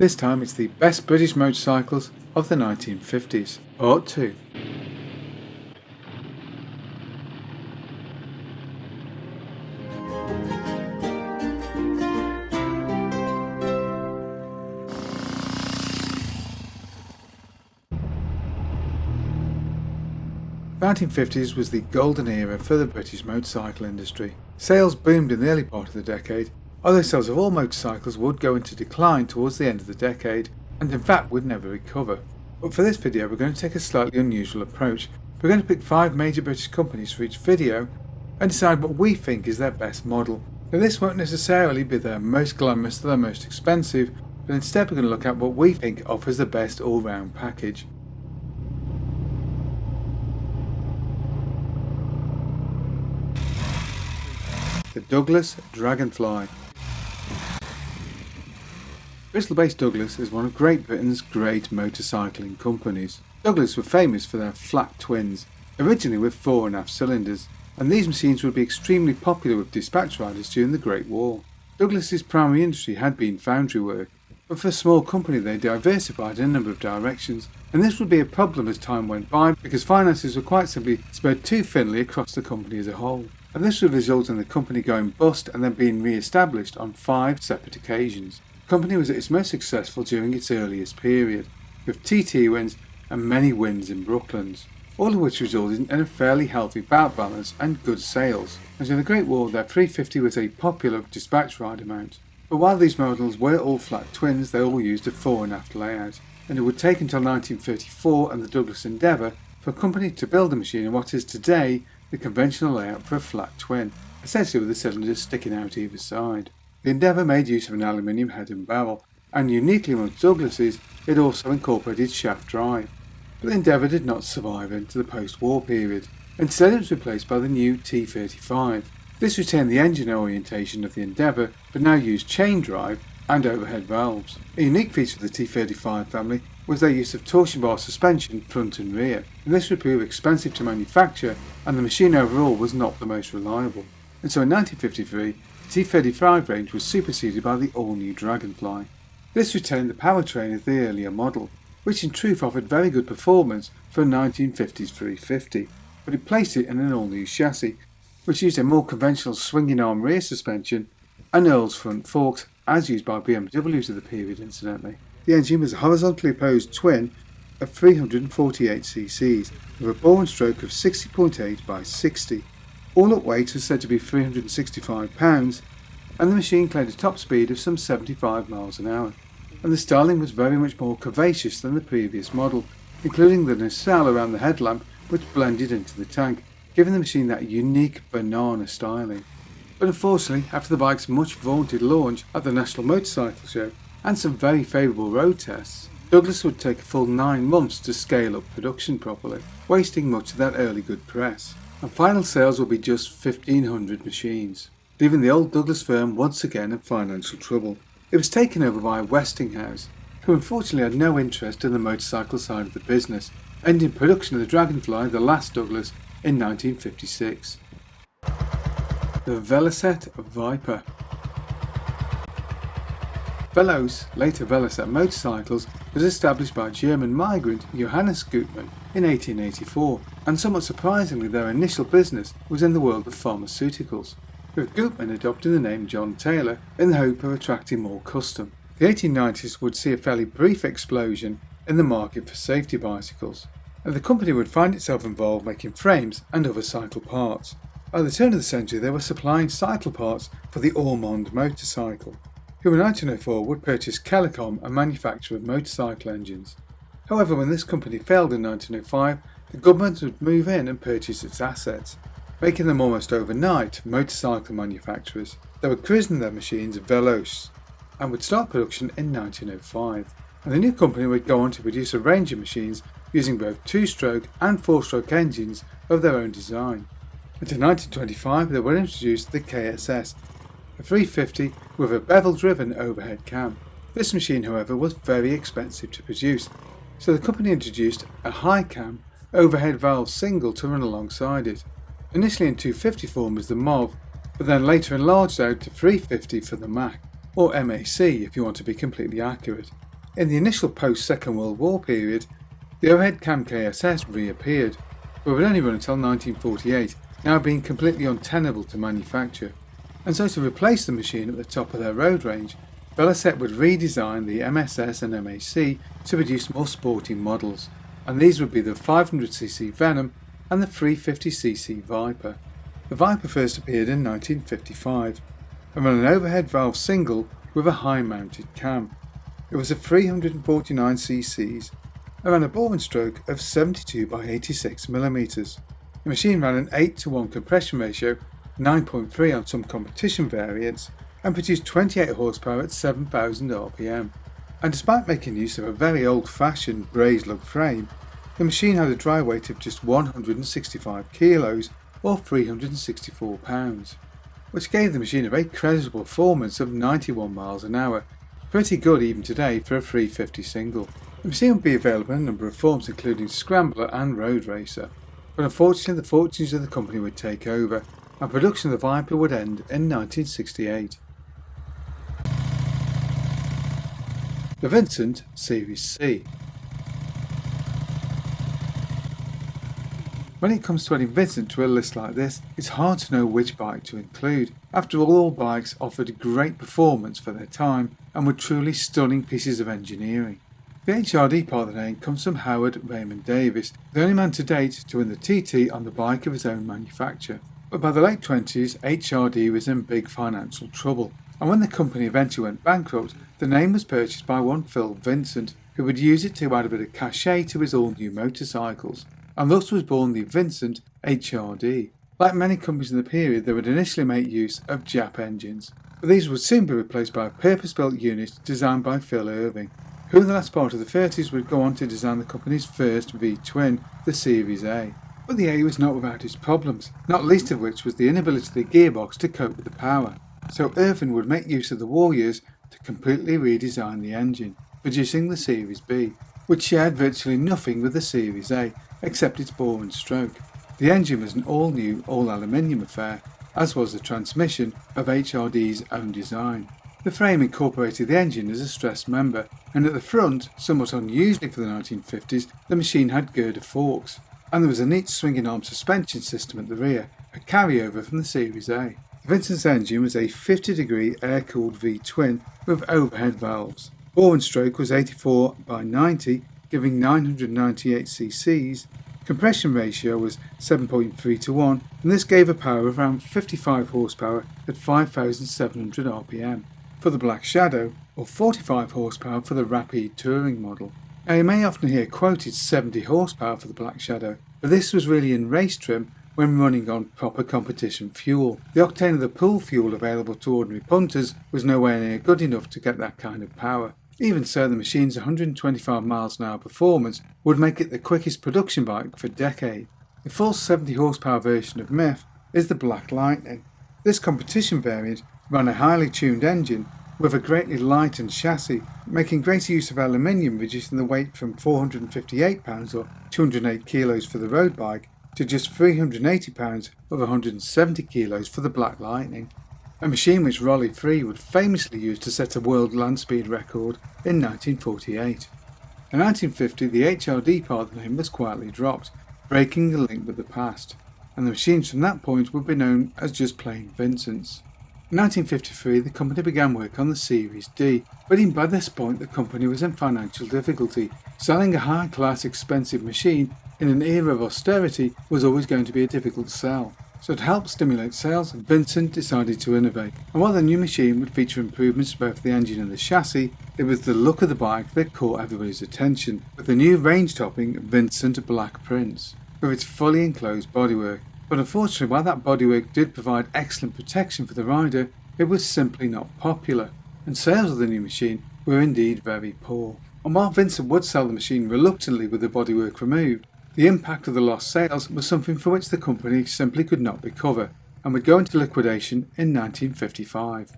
This time it's the best British motorcycles of the 1950s, Part 2. The 1950s was the golden era for the British motorcycle industry. Sales boomed in the early part of the decade, although sales of all motorcycles would go into decline towards the end of the decade, and in fact would never recover. But for this video we're going to take a slightly unusual approach. We're going to pick 5 major British companies for each video and decide what we think is their best model. Now this won't necessarily be their most glamorous or their most expensive, but instead we're going to look at what we think offers the best all-round package. The Douglas Dragonfly. Bristol-based Douglas is one of Great Britain's great motorcycling companies. Douglas were famous for their flat twins, originally with 4.5 cylinders, and these machines would be extremely popular with dispatch riders during the Great War. Douglas's primary industry had been foundry work, but for a small company they diversified in a number of directions, and this would be a problem as time went by because finances were quite simply spread too thinly across the company as a whole. And this would result in the company going bust and then being re-established on 5 separate occasions. The company was at its most successful during its earliest period, with TT wins and many wins in Brooklands, all of which resulted in a fairly healthy bout balance and good sales. And during the Great War, their 350 was a popular dispatch rider mount. But while these models were all flat twins, they all used a fore and aft layout, and it would take until 1934 and the Douglas Endeavour for a company to build a machine in what is today the conventional layout for a flat twin, essentially with the cylinders sticking out either side. The Endeavour made use of an aluminium head and barrel, and uniquely amongst Douglas's, it also incorporated shaft drive. But the Endeavour did not survive into the post-war period. Instead it was replaced by the new T35. This retained the engine orientation of the Endeavour, but now used chain drive and overhead valves. A unique feature of the T35 family was their use of torsion bar suspension front and rear, and this would prove expensive to manufacture, and the machine overall was not the most reliable. And so in 1953, the T35 range was superseded by the all-new Dragonfly. This retained the powertrain of the earlier model, which in truth offered very good performance for a 1950s 350, but it placed it in an all-new chassis, which used a more conventional swinging arm rear suspension and Earl's front forks, as used by BMWs of the period incidentally. The engine was a horizontally opposed twin of 348cc with a bore and stroke of 60.8 by 60. All-up weight was said to be 365 pounds, and the machine claimed a top speed of some 75 miles an hour. And the styling was very much more curvaceous than the previous model, including the nacelle around the headlamp which blended into the tank, giving the machine that unique banana styling. But unfortunately, after the bike's much vaunted launch at the National Motorcycle Show, and some very favourable road tests, Douglas would take a full 9 months to scale up production properly, wasting much of that early good press, and final sales will be just 1,500 machines, leaving the old Douglas firm once again in financial trouble. It was taken over by Westinghouse, who unfortunately had no interest in the motorcycle side of the business, ending production of the Dragonfly, the last Douglas, in 1956. The Velocette Viper. Velos, later Velocette Motorcycles, was established by German migrant Johannes Gutmann in 1884, and somewhat surprisingly their initial business was in the world of pharmaceuticals, with Gutmann adopting the name John Taylor in the hope of attracting more custom. The 1890s would see a fairly brief explosion in the market for safety bicycles, and the company would find itself involved making frames and other cycle parts. By the turn of the century they were supplying cycle parts for the Ormonde motorcycle, who in 1904 would purchase Kellicom, a manufacturer of motorcycle engines. However, when this company failed in 1905, the government would move in and purchase its assets, making them almost overnight motorcycle manufacturers. They would christen their machines Veloce and would start production in 1905. And the new company would go on to produce a range of machines using both 2-stroke and 4-stroke engines of their own design. Until 1925 they would introduce the KSS, a 350 with a bevel-driven overhead cam. This machine, however, was very expensive to produce, so the company introduced a high cam overhead valve single to run alongside it. Initially in 250 form as the MOV, but then later enlarged out to 350 for the MAC, or MAC if you want to be completely accurate. In the initial post-Second World War period, the overhead cam KSS reappeared, but would only run until 1948, now being completely untenable to manufacture. And so to replace the machine at the top of their road range, Velocette would redesign the MSS and MAC to produce more sporting models, and these would be the 500cc Venom and the 350cc Viper. The Viper first appeared in 1955 and ran an overhead valve single with a high mounted cam. It was a 349cc's and ran a bore and stroke of 72 by 86mm. The machine ran an 8:1 compression ratio, 9.3 on some competition variants, and produced 28 horsepower at 7,000 RPM. And despite making use of a very old-fashioned braze lug frame, the machine had a dry weight of just 165 kilos or 364 pounds, which gave the machine a very creditable performance of 91 miles an hour, pretty good even today for a 350 single. The machine would be available in a number of forms including Scrambler and Road Racer, but unfortunately the fortunes of the company would take over and production of the Viper would end in 1968. The Vincent Series C. When it comes to adding Vincent to a list like this, it's hard to know which bike to include. After all bikes offered great performance for their time and were truly stunning pieces of engineering. The HRD part of the name comes from Howard Raymond Davis, the only man to date to win the TT on the bike of his own manufacture. But by the late 20s, HRD was in big financial trouble, and when the company eventually went bankrupt, the name was purchased by one Phil Vincent, who would use it to add a bit of cachet to his all-new motorcycles, and thus was born the Vincent HRD. Like many companies in the period, they would initially make use of Jap engines, but these would soon be replaced by a purpose-built unit designed by Phil Irving, who in the last part of the 30s would go on to design the company's first V-twin, the Series A. But the A was not without its problems, not least of which was the inability of the gearbox to cope with the power. So Irving would make use of the war years to completely redesign the engine, producing the Series B, which shared virtually nothing with the Series A except its bore and stroke. The engine was an all-new, all-aluminium affair, as was the transmission of HRD's own design. The frame incorporated the engine as a stressed member, and at the front, somewhat unusually for the 1950s, the machine had girder forks, and there was a neat swinging arm suspension system at the rear, a carryover from the Series A. Vincent's engine was a 50-degree air-cooled V-twin with overhead valves. Bore and stroke was 84 by 90, giving 998 cc's. Compression ratio was 7.3:1, and this gave a power of around 55 horsepower at 5,700 RPM for the Black Shadow, or 45 horsepower for the Rapide Touring model. Now you may often hear quoted 70 horsepower for the Black Shadow, but this was really in race trim when running on proper competition fuel. The octane of the pool fuel available to ordinary punters was nowhere near good enough to get that kind of power. Even so, the machine's 125 miles an hour performance would make it the quickest production bike for decades. The full 70 horsepower version of Myth is the Black Lightning. This competition variant ran a highly tuned engine with a greatly lightened chassis, making greater use of aluminium, reducing the weight from 458 pounds or 208 kilos for the road bike to just 380 pounds or 170 kilos for the Black Lightning, a machine which Rolly 3 would famously use to set a world land speed record in 1948. In 1950, the HRD part of the name was quietly dropped, breaking the link with the past, and the machines from that point would be known as just plain Vincents. In 1953, the company began work on the Series D, but even by this point the company was in financial difficulty. Selling a high-class expensive machine in an era of austerity was always going to be a difficult sell. So to help stimulate sales, Vincent decided to innovate, and while the new machine would feature improvements to both the engine and the chassis, it was the look of the bike that caught everybody's attention, with the new range-topping Vincent Black Prince, with its fully enclosed bodywork. But unfortunately, while that bodywork did provide excellent protection for the rider, it was simply not popular, and sales of the new machine were indeed very poor. And while Vincent would sell the machine reluctantly with the bodywork removed, the impact of the lost sales was something for which the company simply could not recover, and would go into liquidation in 1955.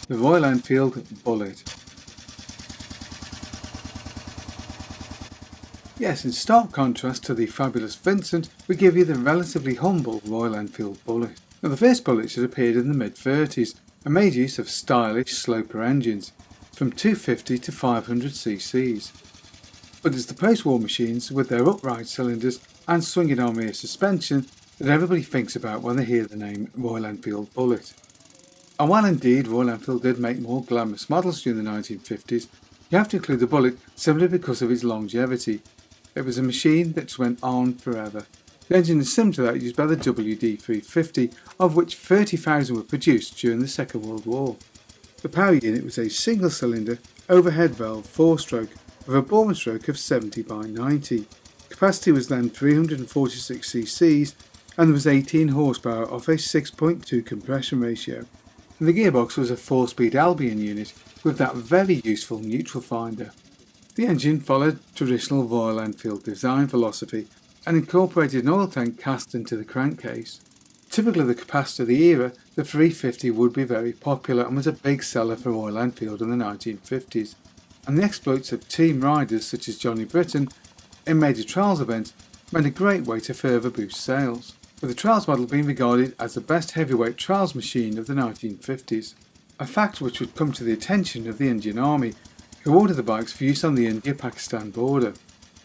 The Royal Enfield Bullet. Yes, in stark contrast to the fabulous Vincent, we give you the relatively humble Royal Enfield Bullet. Now the first Bullet had appeared in the mid-30s, and made use of stylish sloper engines from 250 to 500 cc's. But it's the post-war machines with their upright cylinders and swinging arm rear suspension that everybody thinks about when they hear the name Royal Enfield Bullet. And while indeed Royal Enfield did make more glamorous models during the 1950s, you have to include the Bullet simply because of its longevity. It was a machine that just went on forever. The engine is similar to that used by the WD-350, of which 30,000 were produced during the Second World War. The power unit was a single-cylinder, overhead valve 4-stroke with a bore stroke of 70 by 90. Capacity was then 346 cc's and there was 18 horsepower off a 6.2 compression ratio. And the gearbox was a 4-speed Albion unit with that very useful neutral finder. The engine followed traditional Royal Enfield design philosophy and incorporated an oil tank cast into the crankcase. Typical of the capacitor of the era, the 350 would be very popular and was a big seller for Royal Enfield in the 1950s. And the exploits of team riders such as Johnny Britton in major trials events made a great way to further boost sales, with the trials model being regarded as the best heavyweight trials machine of the 1950s, a fact which would come to the attention of the Indian Army, who ordered the bikes for use on the India-Pakistan border.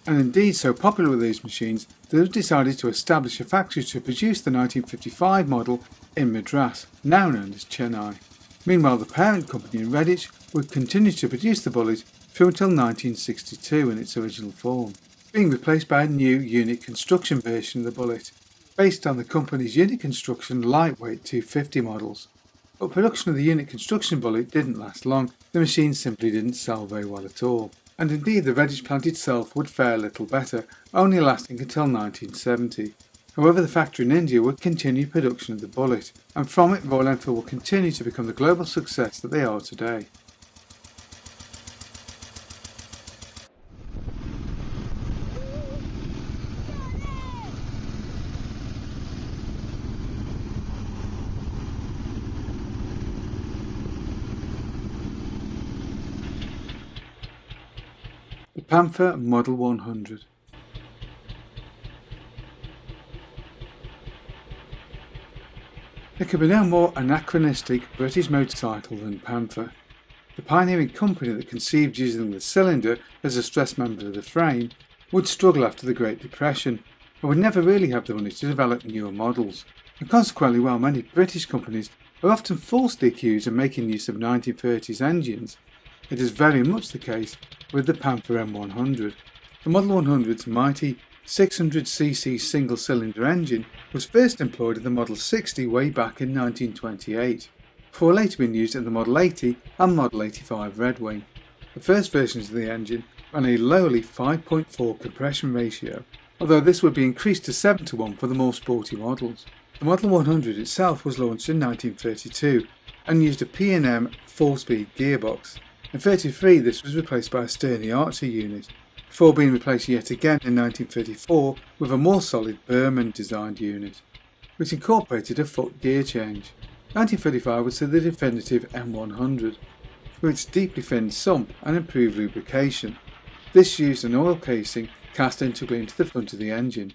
And indeed so popular were these machines that they decided to establish a factory to produce the 1955 model in Madras, now known as Chennai. Meanwhile, the parent company in Redditch would continue to produce the Bullet through until 1962 in its original form, being replaced by a new unit construction version of the Bullet, based on the company's unit construction lightweight 250 models. But production of the unit construction Bullet didn't last long, the machine simply didn't sell very well at all. And indeed the Redditch plant itself would fare little better, only lasting until 1970. However, the factory in India would continue production of the Bullet, and from it Royal Enfield will continue to become the global success that they are today. The Panther Model 100. There could be no more anachronistic British motorcycle than Panther. The pioneering company that conceived using the cylinder as a stress member of the frame would struggle after the Great Depression and would never really have the money to develop newer models, and consequently while many British companies are often falsely accused of making use of 1930s engines, it is very much the case with the Panther M100. The Model 100's mighty 600cc single-cylinder engine was first employed in the Model 60 way back in 1928, before later being used in the Model 80 and Model 85 Redwing. The first versions of the engine ran a lowly 5.4 compression ratio, although this would be increased to 7:1 for the more sporty models. The Model 100 itself was launched in 1932 and used a P&M 4-speed gearbox. In 1933 this was replaced by a Sterny Archer unit, before being replaced yet again in 1934 with a more solid Berman designed unit, which incorporated a foot gear change. 1935 would see the definitive M100, with its deeply thinned sump and improved lubrication. This used an oil casing cast integrally into the front of the engine.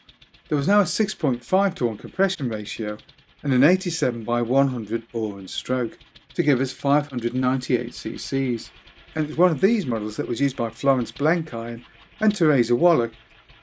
There was now a 6.5:1 compression ratio and an 87 by 100 bore and stroke, to give us 598 cc's, and it was one of these models that was used by Florence Blenkiron and Teresa Wallach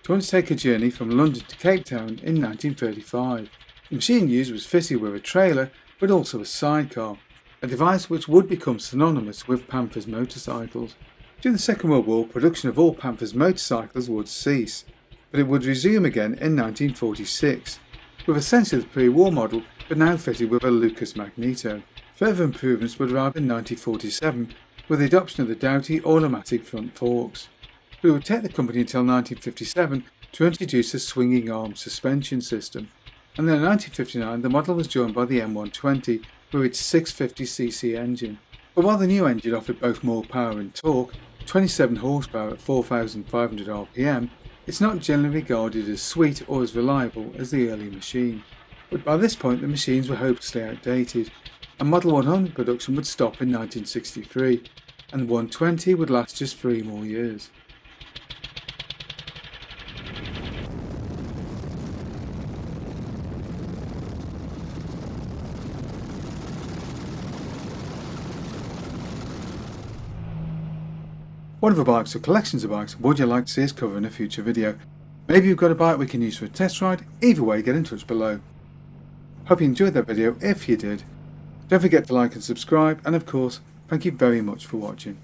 to undertake a journey from London to Cape Town in 1935. The machine used was fitted with a trailer but also a sidecar, a device which would become synonymous with Panther's motorcycles. During the Second World War, production of all Panther's motorcycles would cease, but it would resume again in 1946, with essentially the pre-war model but now fitted with a Lucas magneto. Further improvements would arrive in 1947 with the adoption of the Doughty automatic front forks, but it would take the company until 1957 to introduce a swinging arm suspension system, and then in 1959 the model was joined by the M120 with its 650cc engine. But while the new engine offered both more power and torque, 27 horsepower at 4,500 rpm, it's not generally regarded as sweet or as reliable as the early machine. But by this point the machines were hopelessly outdated, and Model 100 production would stop in 1963, and the 120 would last just 3 more years. What other bikes or collections of bikes would you like to see us cover in a future video? Maybe you've got a bike we can use for a test ride. Either way, get in touch below. Hope you enjoyed that video. If you did, don't forget to like and subscribe, and of course, thank you very much for watching.